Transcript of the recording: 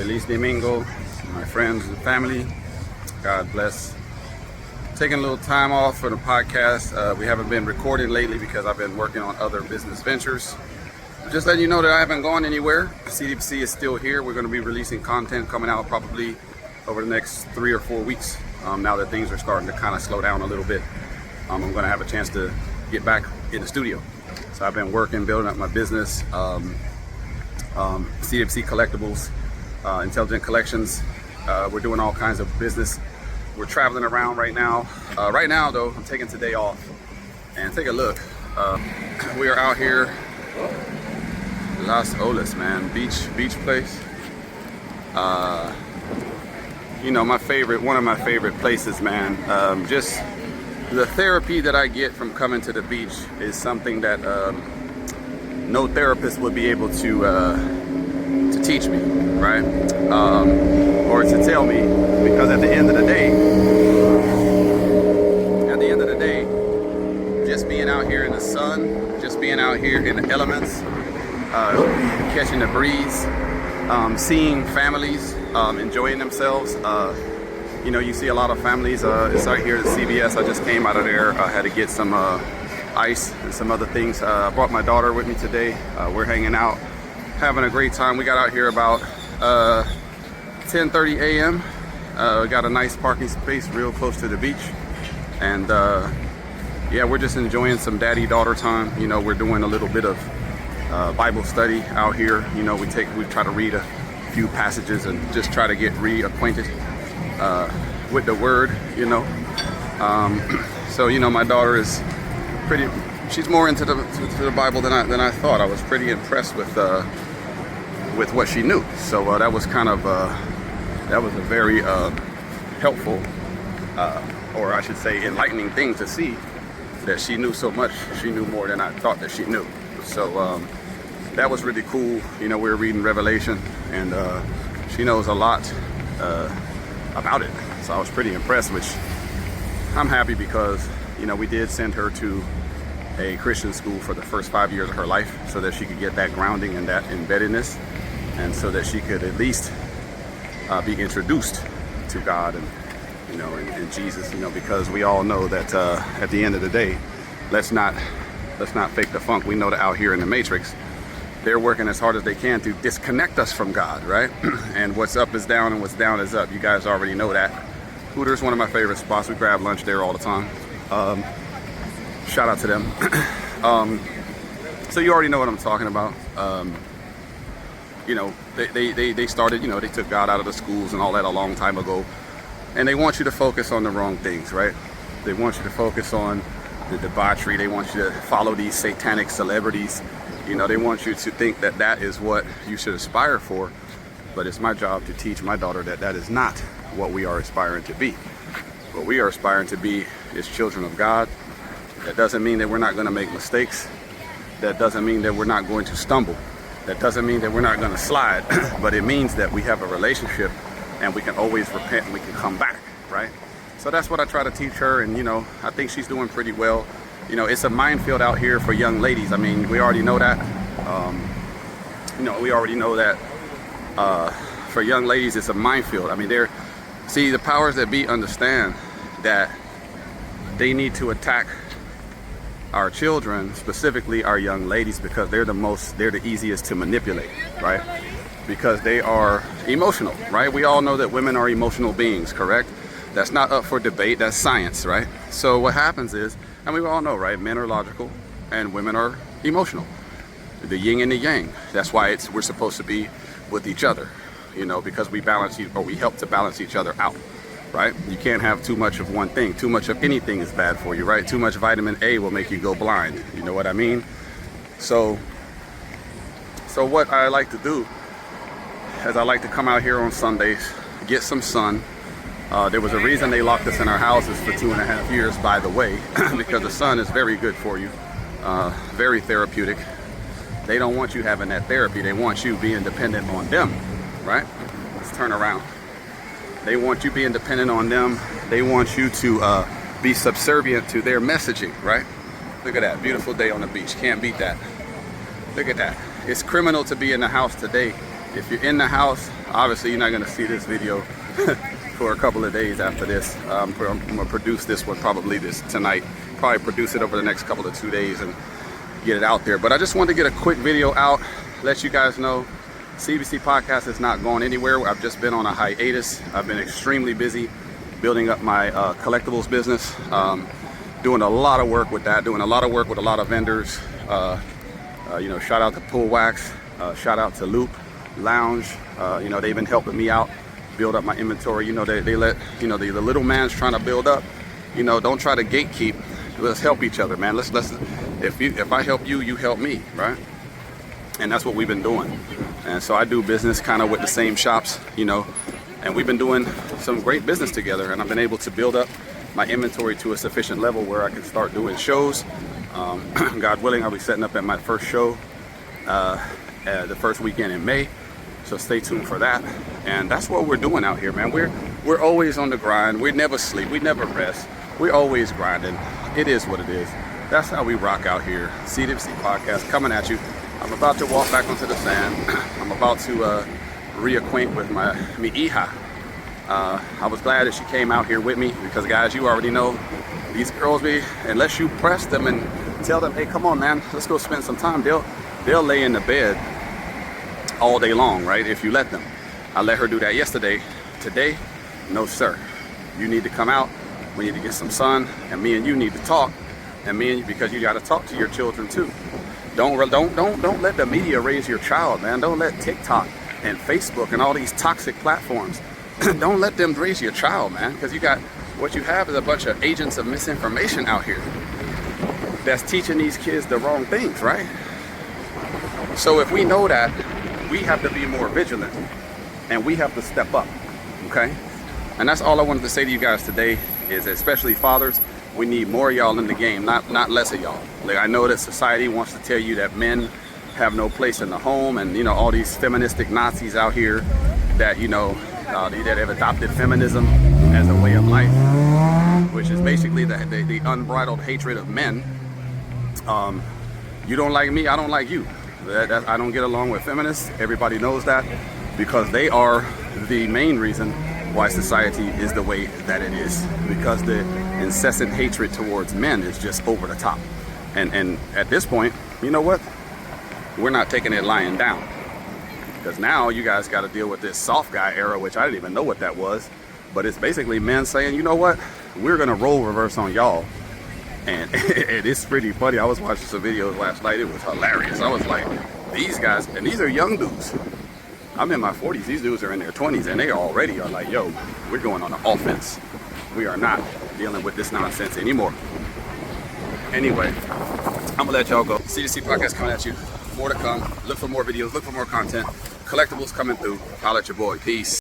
Feliz Domingo, my friends and family. God bless. Taking a little time off for the podcast. We haven't been recording lately because I've been working on other business ventures. Just letting you know that I haven't gone anywhere. CWC is still here. We're going to be releasing content coming out probably over the next 3 or 4 weeks. Now that things are starting to kind of slow down a little bit, I'm going to have a chance to get back in the studio. So I've been working, building up my business, CWC Collectibles, Intelligent Collections. We're doing all kinds of business. We're traveling around right now. Right now, though, I'm taking today off. And take a look. We are out here, Las Olas, man, beach place. You know, one of my favorite places, man. Just the therapy that I get from coming to the beach is something that no therapist would be able to teach me, right? Or to tell me, because at the end of the day, just being out here in the sun, just being out here in the elements, catching the breeze, seeing families enjoying themselves. You know, you see a lot of families. It's out here at CVS. I just came out of there. I had to get some ice and some other things. I brought my daughter with me today. We're hanging out, having a great time. We got out here about 10:30 a.m. We got a nice parking space real close to the beach. And yeah, we're just enjoying some daddy-daughter time. You know, we're doing a little bit of Bible study out here. You know, we try to read a few passages and just try to get reacquainted with the word, you know. So, you know, my daughter is she's more into the Bible than I thought. I was pretty impressed with what she knew. So that was kind of that was a very helpful, or I should say enlightening thing to see, that she knew so much. She knew more than I thought that she knew. So that was really cool. You know, we were reading Revelation, and she knows a lot about it. So I was pretty impressed, which I'm happy, because, you know, we did send her to a Christian school for the first 5 years of her life so that she could get that grounding and that embeddedness, and so that she could at least be introduced to God and, you know, and Jesus, you know, because we all know that at the end of the day, let's not fake the funk. We know that out here in the Matrix, they're working as hard as they can to disconnect us from God, right? And what's up is down and what's down is up. You guys already know that. Hooters, one of my favorite spots. We grab lunch there all the time. Shout out to them. So you already know what I'm talking about. You know, they started, you know, they took God out of the schools and all that a long time ago. And they want you to focus on the wrong things, right? They want you to focus on the debauchery. They want you to follow these satanic celebrities. You know, they want you to think that that is what you should aspire for. But it's my job to teach my daughter that that is not what we are aspiring to be. What we are aspiring to be is children of God. That doesn't mean that we're not going to make mistakes. That doesn't mean that we're not going to stumble. That doesn't mean that we're not going to slide. But it means that we have a relationship and we can always repent and we can come back, right? So that's what I try to teach her, and, you know, I think she's doing pretty well. You know, it's a minefield out here for young ladies. I mean, we already know that. You know, we already know that for young ladies, it's a minefield. I mean, see, the powers that be understand that they need to attack our children, specifically our young ladies, because they're the easiest to manipulate, right? Because they are emotional, right? We all know that women are emotional beings, correct? That's not up for debate. That's science, right? So what happens is, and we all know, right? Men are logical and women are emotional. The yin and the yang. That's why we're supposed to be with each other, you know, because we help to balance each other out, right? You can't have too much of one thing. Too much of anything is bad for you, right? Too much vitamin A will make you go blind. You know what I mean? So what I like to do is I like to come out here on Sundays, get some sun. There was a reason they locked us in our houses for 2.5 years, by the way, because the sun is very good for you, very therapeutic. They don't want you having that therapy. They want you being dependent on them, right? Let's turn around. They want you being dependent on them. They want you to be subservient to their messaging, right? Look at that, beautiful day on the beach. Can't beat that. Look at that. It's criminal to be in the house today If you're in the house, obviously you're not gonna see this video for a couple of days after this. I'm gonna produce this one probably tonight. Probably produce it over the next couple of 2 days and get it out there. But I just wanted to get a quick video out, let you guys know CWC podcast is not going anywhere. I've just been on a hiatus. I've been extremely busy building up my collectibles business, doing a lot of work with that, doing a lot of work with a lot of vendors. You know, shout out to Pool Wax, shout out to Loop Lounge. You know, they've been helping me out build up my inventory. You know, they let, you know, the little man's trying to build up. You know, don't try to gatekeep. Let's help each other, man. Let's if I help you, you help me, right? And that's what we've been doing. And so I do business kind of with the same shops, you know, and we've been doing some great business together, and I've been able to build up my inventory to a sufficient level where I can start doing shows. God willing, I'll be setting up at my first show the first weekend in May, so stay tuned for that. And that's what we're doing out here, man. We're always on the grind. We never sleep, we never rest, we're always grinding. It is what it is. That's how we rock out here. CWC podcast coming at you. I'm about to walk back onto the sand. I'm about to reacquaint with my hija. I was glad that she came out here with me because, guys, you already know these girls unless you press them and tell them, hey, come on, man, let's go spend some time, they'll lay in the bed all day long, right? If you let them. I let her do that yesterday. Today, no sir. You need to come out. We need to get some sun, and me and you need to talk. And me and you, because you got to talk to your children too. Don't let the media raise your child, man. Don't let TikTok and Facebook and all these toxic platforms, don't let them raise your child, man. Because what you have is a bunch of agents of misinformation out here that's teaching these kids the wrong things, right? So if we know that, we have to be more vigilant and we have to step up, okay? And that's all I wanted to say to you guys today is, especially fathers, we need more of y'all in the game, not less of y'all. Like, I know that society wants to tell you that men have no place in the home, and you know, all these feministic Nazis out here that, you know, that have adopted feminism as a way of life, which is basically the unbridled hatred of men. You don't like me, I don't like you. I don't get along with feminists. Everybody knows that, because they are the main reason why society is the way that it is, because the incessant hatred towards men is just over the top. And at this point, you know what? We're not taking it lying down, because now you guys got to deal with this soft guy era, which I didn't even know what that was. But it's basically men saying, you know what? We're going to roll reverse on y'all. And it's pretty funny. I was watching some videos last night. It was hilarious. I was like, these guys, and these are young dudes. I'm in my 40s. These dudes are in their 20s, and they already are like, yo, we're going on the offense. We are not dealing with this nonsense anymore. Anyway, I'm gonna let y'all go. CWC podcast coming at you. More to come. Look for more videos. Look for more content. Collectibles coming through. Holla at your boy. Peace.